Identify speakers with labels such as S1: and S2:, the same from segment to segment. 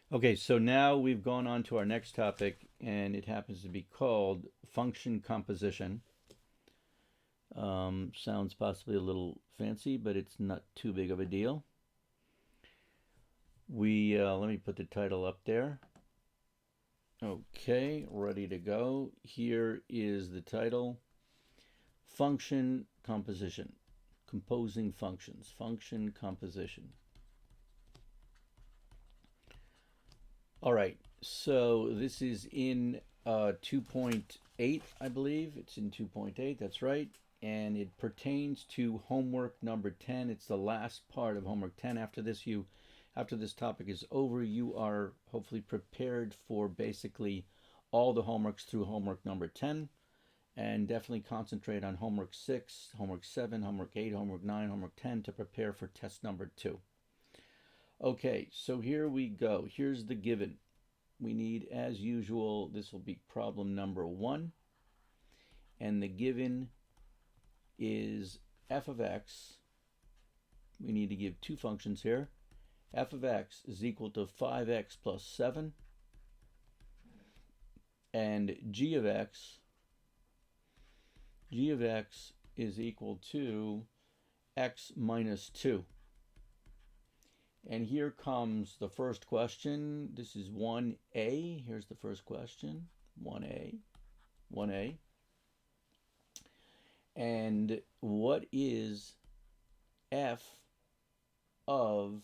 S1: Okay, so now we've gone on to our next topic, and it happens to be called function composition. Sounds possibly a little fancy, but it's not too big of a deal. Let me put the title up there. Okay, ready to go. Here is the title: Function composition, composing functions, function composition. All right, so this is in 2.8, I believe. It's in 2.8, that's right. And it pertains to homework number 10. It's the last part of homework 10. After this topic is over, you are hopefully prepared for basically all the homeworks through homework number 10. And definitely concentrate on homework 6, homework 7, homework 8, homework 9, homework 10 to prepare for test number 2. Okay, so here we go. Here's the given. We need, as usual, this will be problem number 1. And the given is f of x. We need to give two functions here. F of x is equal to 5x plus 7. And g of x is equal to x minus 2. And here comes the first question. This is 1a. Here's the first question. 1a. And what is f of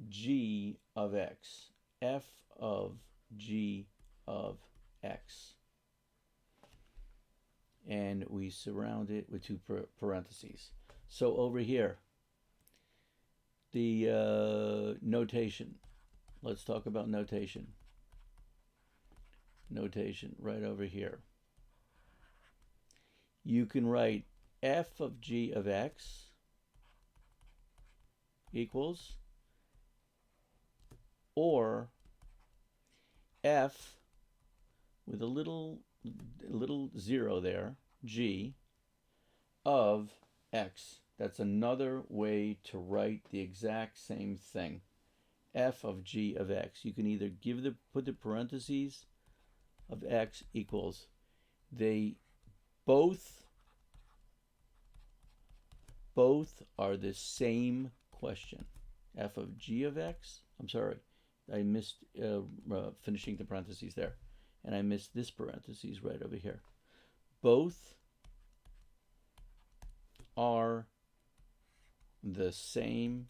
S1: g of x? F of g of x. And we surround it with two parentheses. So over here, the notation. Let's talk about notation. Notation right over here. You can write f of g of x equals, or f with a little zero there, g of x. That's another way to write the exact same thing. F of g of x. You can either put the parentheses of x equals. They both are the same question. F of g of x. I'm sorry, I missed finishing the parentheses there, and I missed this parentheses right over here. Both are the same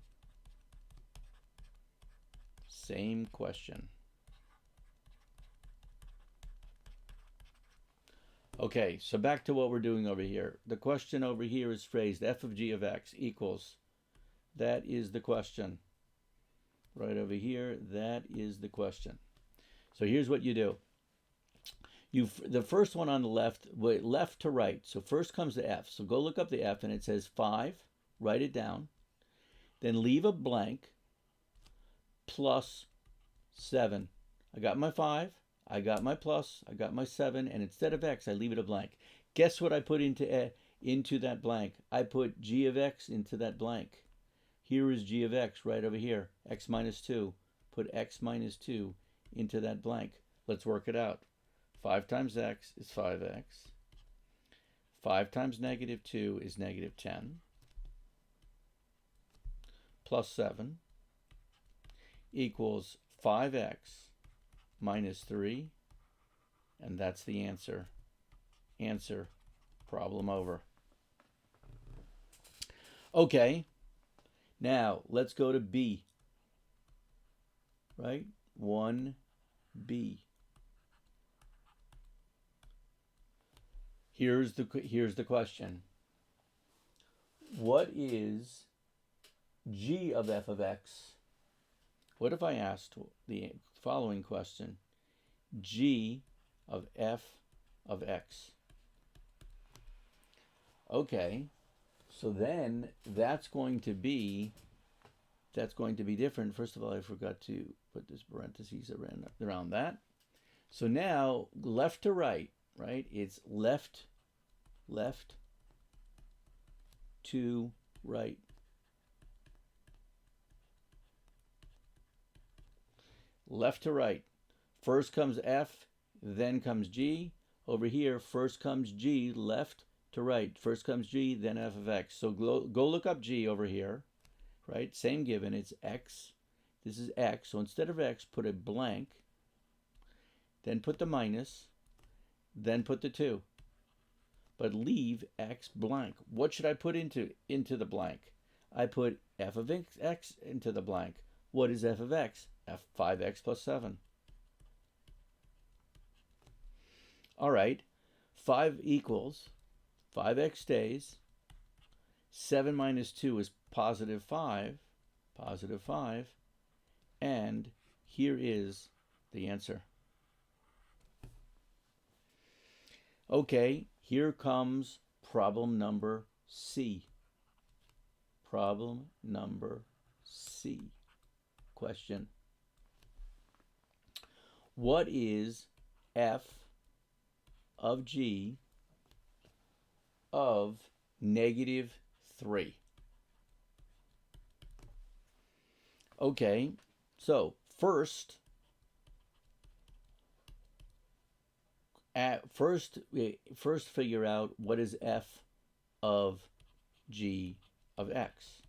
S1: question. Okay, so back to what we're doing over here. The question over here is phrased f of g of x equals. That is the question. Right over here, that is the question. So here's what you do. The first one on the left, left to right. So first comes the f. So go look up the f, and it says 5. Write it down. Then leave a blank plus 7. I got my 5. I got my plus. I got my 7. And instead of x, I leave it a blank. Guess what I put into that blank? I put g of x into that blank. Here is g of x right over here. X minus 2. Put x minus 2 into that blank. Let's work it out. 5 times x is 5x. 5 times negative 2 is negative 10. Plus 7 equals 5x minus 3. And that's the answer. Answer, problem over. Okay, now let's go to B. Right? 1B. Here's the question. What is g of f of x? What if I asked the following question? G of f of x. Okay, so then that's going to be different. First of all, I forgot to put this parentheses around that. So now left to right, right? It's left to right. left to right. First comes F, then comes G. Over here, first comes G, left to right. First comes G, then F of X. So go look up G over here, right? Same given, it's X. This is X, so instead of X, put a blank, then put the minus, then put the 2. But leave X blank. What should I put into the blank? I put F of X into the blank. What is F of X? 5X plus 7. All right, 5 equals, 5X stays, 7 minus 2 is positive 5, and here is the answer. Okay, here comes problem number C. Problem number C. Question. What is F of G of negative 3? Okay, so first figure out what is F of G of X.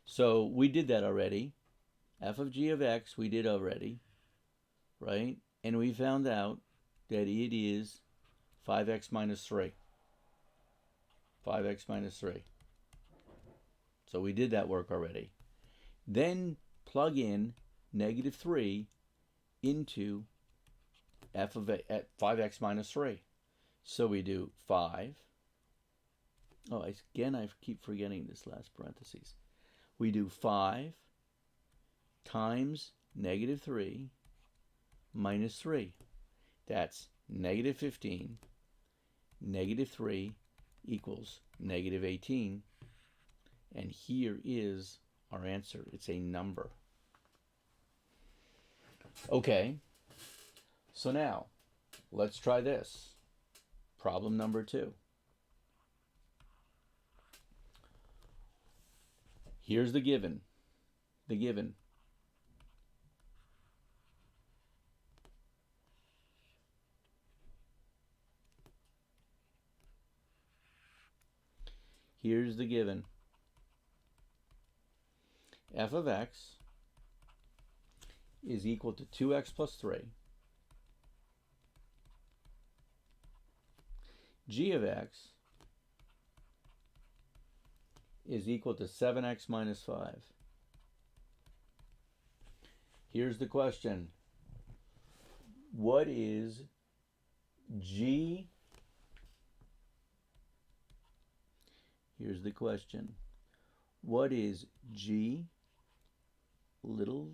S1: So we did that already. F of G of X we did already, right? And we found out that it is 5X minus 3. 5X minus 3. So we did that work already. Then plug in negative 3 into F of 5X minus 3. So we do 5. Oh, again, I keep forgetting this last parentheses. We do 5 times negative 3 minus 3. That's negative 15. Negative 3 equals negative 18. And here is our answer. It's a number. Okay. So now, let's try this. Problem number 2. Here's the given. The given. Here's the given. F of X is equal to 2X plus 3. G of X is equal to 7X minus 5. Here's the question. What is G? Here's the question. What is G, little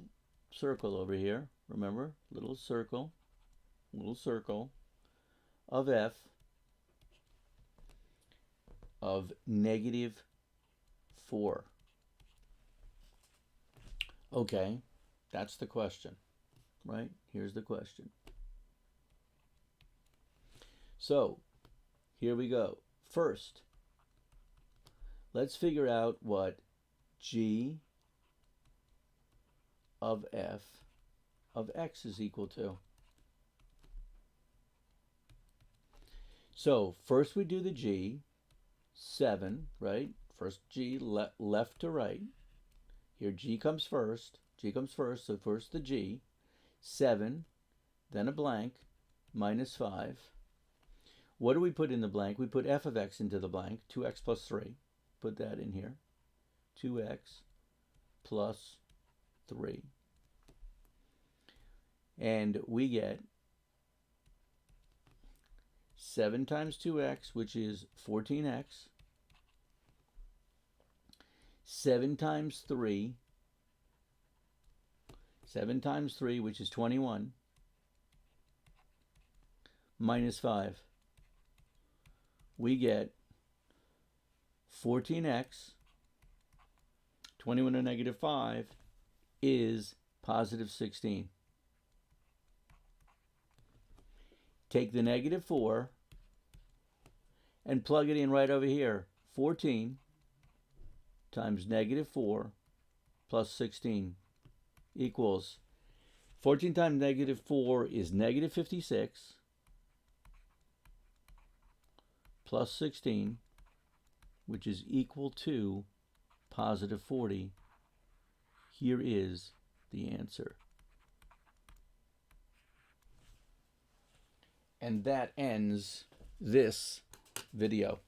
S1: circle over here, remember, little circle of F of negative 4? Okay, that's the question, right? Here's the question. So, here we go. First, let's figure out what G of F of X is equal to. So first we do the G, 7, right? First G left to right. Here G comes first, so first the G, 7, then a blank, minus 5. What do we put in the blank? We put F of X into the blank, 2X plus 3. Put that in here. 2X plus 3. And we get 7 times 2X, which is 14X. 7 times 3. 7 times 3, which is 21. Minus 5. We get 14X, 21 to negative 5, is positive 16. Take the negative 4 and plug it in right over here. 14 times negative 4 plus 16 equals 14 times negative 4 is negative 56 plus 16, which is equal to positive 40. Here is the answer. And that ends this video.